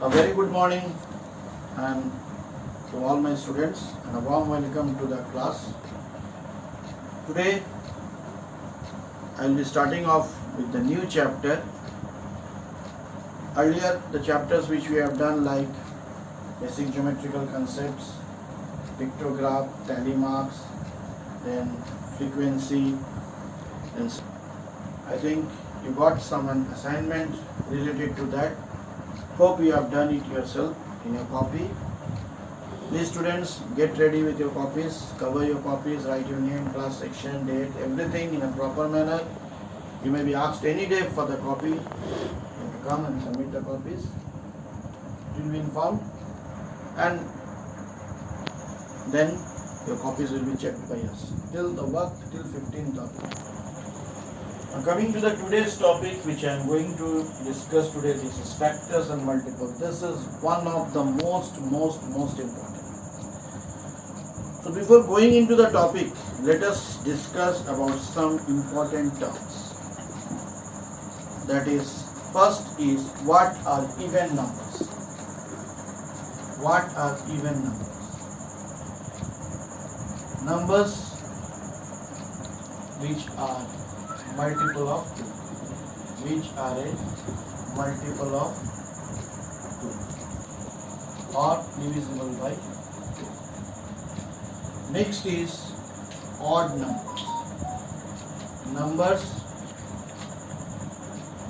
A very good morning and to all my students and a warm welcome to the class. Today I will be starting off with the new chapter. Earlier the chapters which we have done like basic geometrical concepts, pictograph, tally marks, then frequency, and I think you got some assignment related to that. Hope you have done it yourself in your copy. Please students, get ready with your copies, cover your copies, write your name, class section, date, everything in a proper manner. You may be asked any day for the copy. You have to come and submit the copies. It will be informed and then your copies will be checked by us till the work till 15th October. Now coming to the today's topic which I am going to discuss today, this is factors and multiples. This is one of the most important. So before going into the topic, let us discuss about some important terms. That is, first is what are even numbers? What are even numbers? Numbers which are multiple of 2, which are a multiple of 2 or divisible by 2. Next is odd numbers. Numbers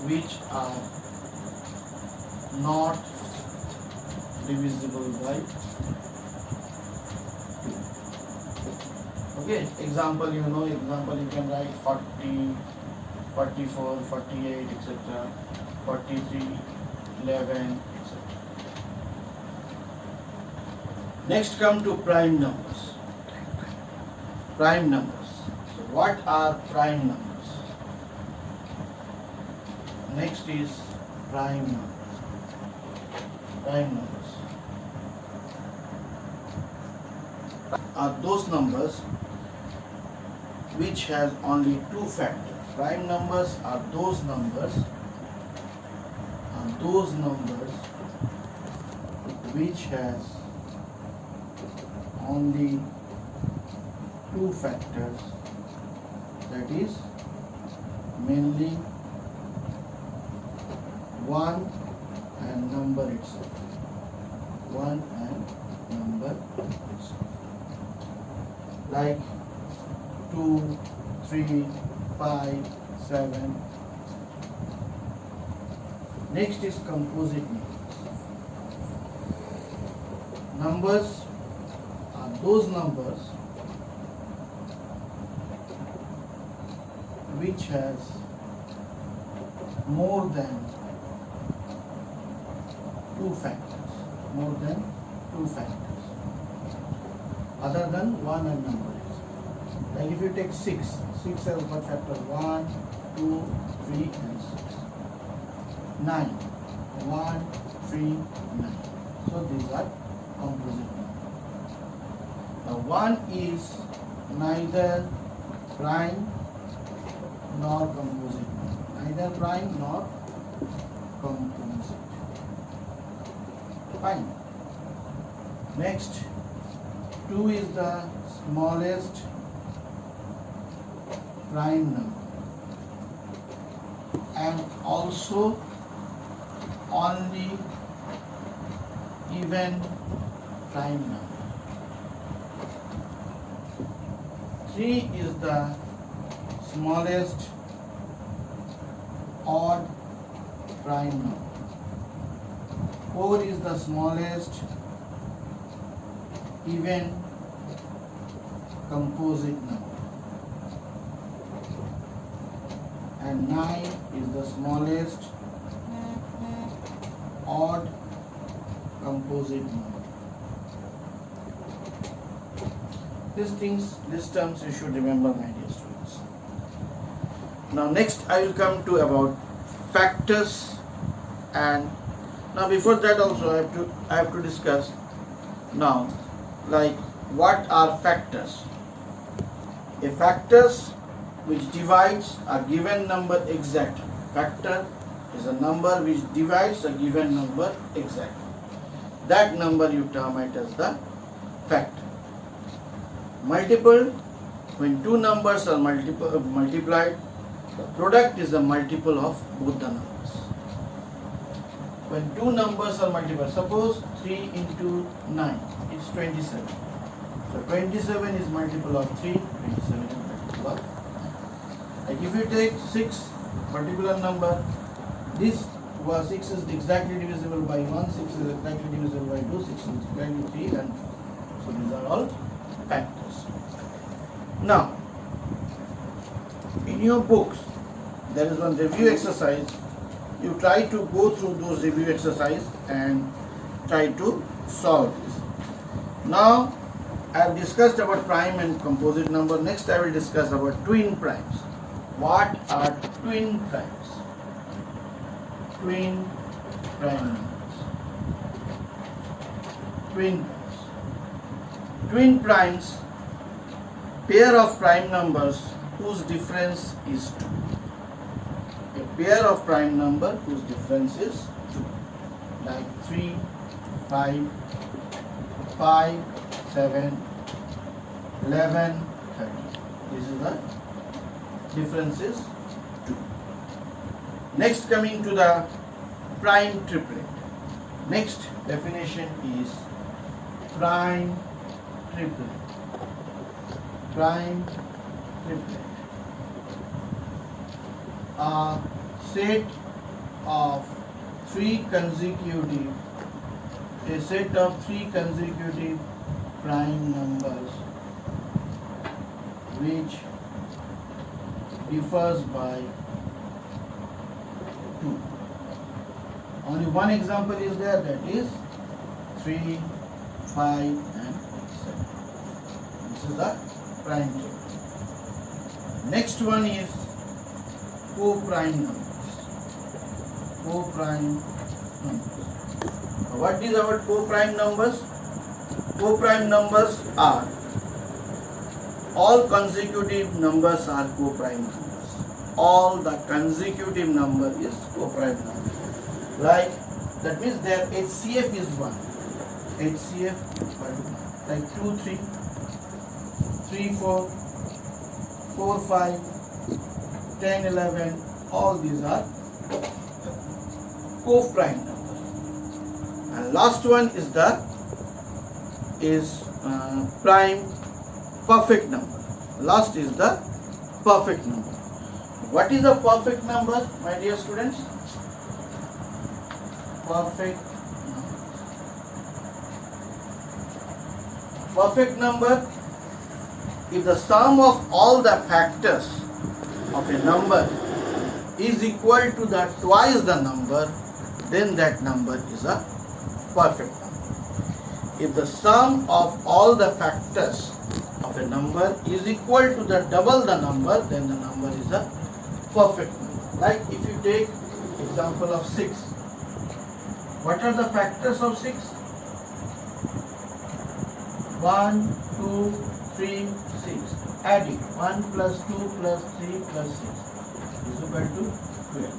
which are not divisible by 2. Okay, example you can write 40, 44, 48, etc., 43, 11, etc. Next come to prime numbers. Prime numbers. So what are prime numbers? Next is prime numbers. Prime numbers are those numbers which has only two factors. Prime numbers are those numbers which has only two factors, that is mainly 1 and number itself. 1 and number itself. Like 2, 3, 5, 7. Next is composite numbers. Numbers are those numbers which has more than two factors. More than two factors. Other than 1 and number itself. Like if you take 6 has got factor 1, 2, 3 and 6. 9, 1, 3, 9. So these are composite numbers. Now 1 is neither prime nor composite number. Neither prime nor composite. Fine. Next, 2 is the smallest prime number and also only even prime number. 3 is the smallest odd prime number. 4 is the smallest even composite number. And 9 is the smallest odd composite number. These terms you should remember, my dear students. Now next I will come to about factors, and now before that also I have to discuss now like what are factors. A factors which divides a given number exactly. Factor is a number which divides a given number exactly. That number you term it as the factor. Multiple, when two numbers are multiplied, the product is a multiple of both the numbers. When two numbers are multiplied, suppose 3 into 9 is 27. So 27 is multiple of 3, 27 is multiple of 9. Like if you take 6 particular number, this was 6 is exactly divisible by 1, 6 is exactly divisible by 2, 6 is exactly 3, and so these are all factors. Now, in your books, there is one review exercise. You try to go through those review exercise and try to solve this. Now, I have discussed about prime and composite number. Next, I will discuss about twin primes. What are twin primes? Twin prime numbers. Twin primes, pair of prime numbers whose difference is 2. A pair of prime number whose difference is 2. Like 3, 5, 7, 11, 30. This is the difference is 2. Next, coming to the prime triplet. Next definition is prime triplet. Prime triplet. A set of three consecutive prime numbers which differs by 2. Only one example is there, that is 3, 5 and 7. This is the prime triplet. Next one is co-prime numbers. Co-prime numbers. What is our co-prime numbers? Co-prime numbers are all consecutive numbers are co-prime numbers. All the consecutive number is co-prime number. Like that means their HCF is 1. HCF like 2, 3, 3, 4, 4, 5, 10, 11. All these are co-prime number. And last one is prime perfect number. Last is the perfect number. What is a perfect number, my dear students? Perfect number. Perfect number if the sum of all the factors of a number is equal to the twice the number, then that number is a perfect number. If the sum of all the factors of a number is equal to the double the number, then the number is a perfect number. Like if you take example of 6. What are the factors of 6? 1, 2, 3, 6. Add it. 1 plus 2 plus 3 plus 6 is equal to 12.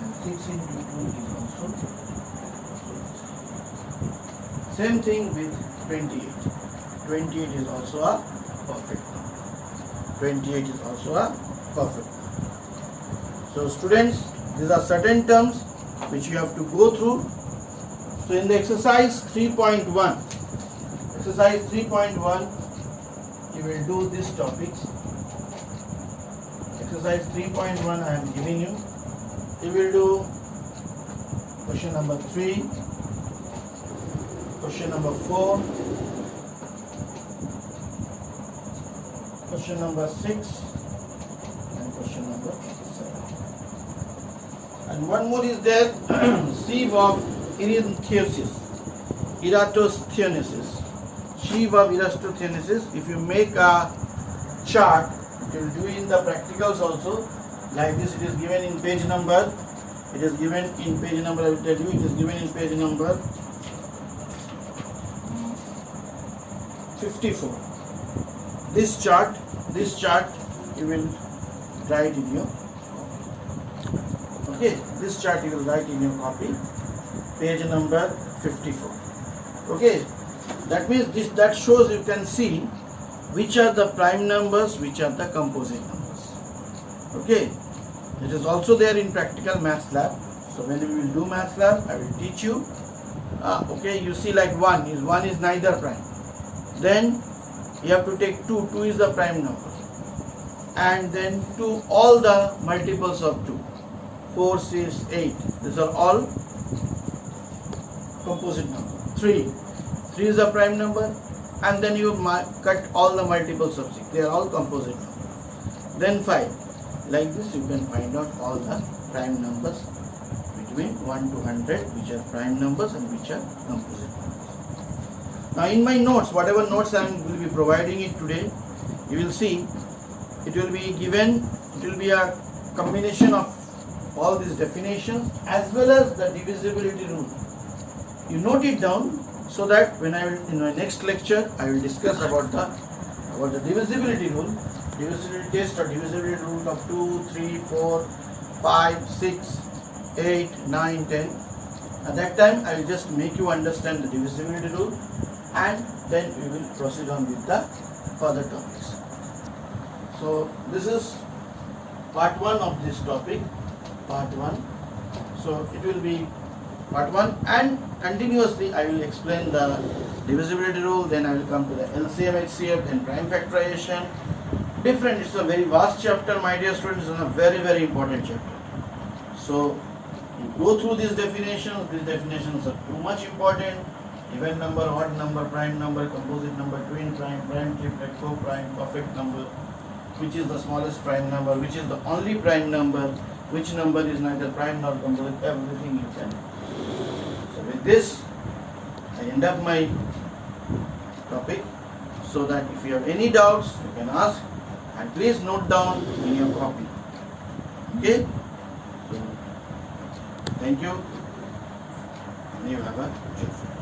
And 6 into 2 is also 12. Same thing with 28. 28 is also a perfect number. 28 is also a perfect number. So students, these are certain terms which you have to go through. So in the exercise 3.1, you will do these topics. Exercise 3.1 I am giving you. You will do question number 3, question number 4, question number 6 and question number 7. And one more is there, sieve of eratosthenesis. Sieve of eratosthenesis. If you make a chart, you will do in the practicals also. Like this, it is given in page number. It is given in page number. I will tell you. It is given in page number 54. This chart you will write in your Okay, this chart you will write in your copy, page number 54. Okay, that means that shows, you can see which are the prime numbers, which are the composite numbers. Okay, it is also there in practical maths lab. So when we will do maths lab, I will teach you. Okay, you see like 1 is neither prime. Then you have to take 2. 2 is the prime number. And then 2, all the multiples of 2. 4, 6, 8. These are all composite numbers. 3 is the prime number. And then you cut all the multiples of 6. They are all composite numbers. Then 5. Like this you can find out all the prime numbers between 1 to 100, which are prime numbers and which are composite numbers. Now in my notes, whatever notes I will be providing it today, you will see it will be given, it will be a combination of all these definitions as well as the divisibility rule. You note it down so that when I will, in my next lecture, I will discuss about the divisibility rule, divisibility test or divisibility rule of 2, 3, 4, 5, 6, 8, 9, 10. At that time, I will just make you understand the divisibility rule, and then we will proceed on with the further topics. So this is part 1 of this topic, part 1. So it will be part 1, and continuously I will explain the divisibility rule, then I will come to the LCM, HCF, then prime factorization. Different, it's a very vast chapter, my dear students, and a very, very important chapter. So you go through these definitions are too much important. Even number, odd number, prime number, composite number, twin prime, prime triplet, co-prime, perfect number, which is the smallest prime number, which is the only prime number, which number is neither prime nor composite, everything you can. So with this, I end up my topic, so that if you have any doubts, you can ask, and please note down in your copy. Okay? So, thank you, and you have a good day.